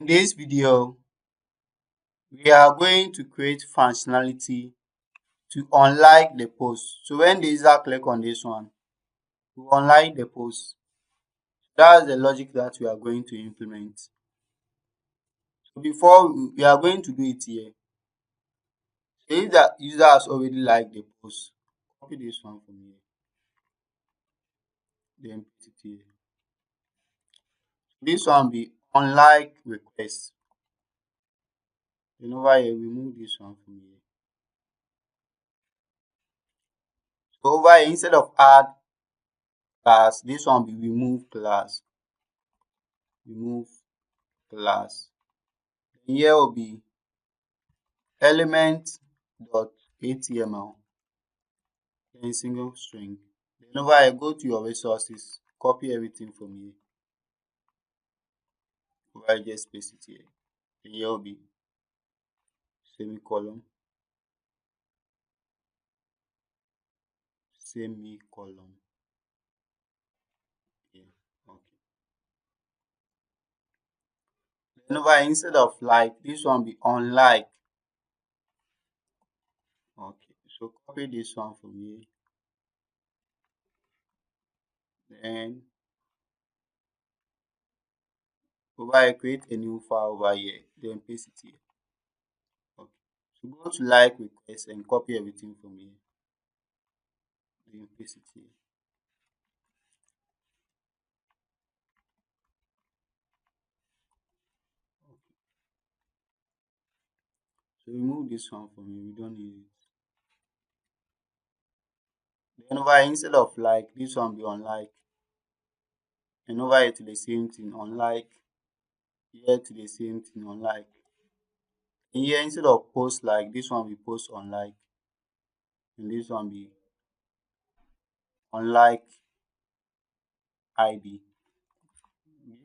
In this video, we are going to create functionality to unlike the post. So when the user click on this one, we unlike the post. That's the logic that we are going to implement. So before we are going to do it here. So if the user has already liked the post, copy this one from here, then put it here. This one be unlike request. Then over here, remove this one from here. So over here, instead of add class, this one be remove class. Remove class. Then here will be element.html, then single string. Then over here, go to your resources, copy everything from here. Over here, just paste it here. Then here will be semicolon, semicolon. Yeah, okay. Then over here, instead of like, this one be unlike. Okay, so copy this one from here. Then over here, create a new file over here, then paste it here. Okay, so go to like request and copy everything from here, then paste it here. Okay. So remove this one from here, we don't need it. Then over here, instead of like, this one be unlike, and over here to the same thing, unlike, here to the same thing, unlike. And here, instead of post like, this one be post unlike, and this one be unlike id.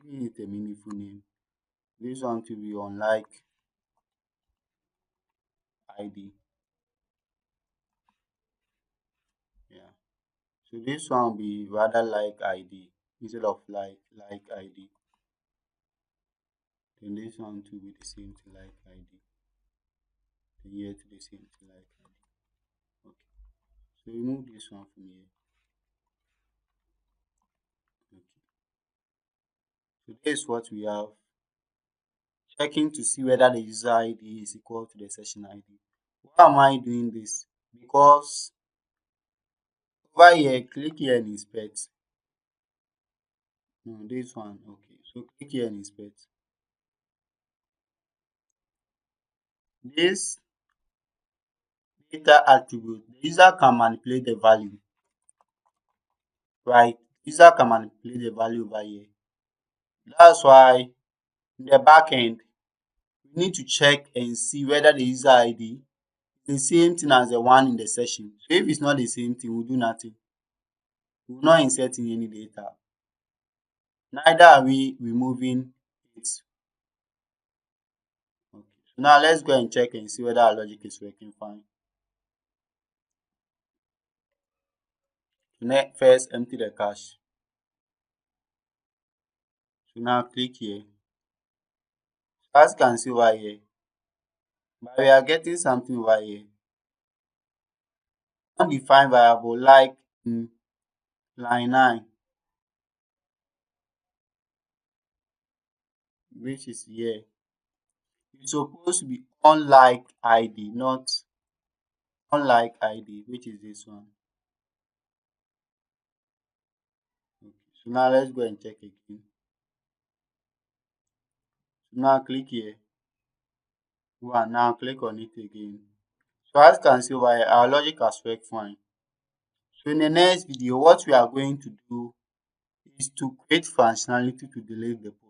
Giving it a meaningful name. This one to be unlike id. Yeah. So this one will be rather like id instead of like id. Then this one to be the same thing like id. Then here to the same thing like id. Okay. So remove this one from here. Okay. So this is what we have. Checking to see whether the user ID is equal to the session ID. Why am I doing this? Because over here, click here and inspect. No, this one. Okay. So click here and inspect. This data attribute, the user can manipulate the value. Right? User can manipulate the value over here. That's why in the back end, we need to check and see whether the user ID is the same thing as the one in the session. So if it's not the same thing, we'll do nothing. We will not insert in any data. Neither are we removing it. Okay. So now let's go and check and see whether our logic is working fine. So first empty the cache. So now click here. So as you can see over here, but we are getting something over here. Undefined variable like in line 9, which is here. It's supposed to be unlike id, not unlike id, which is this one. Okay. So now let's go and check again. So now click here. One, now click on it again. So as you can see over here, our logic has worked fine. So in the next video, what we are going to do is to create functionality to delete the post.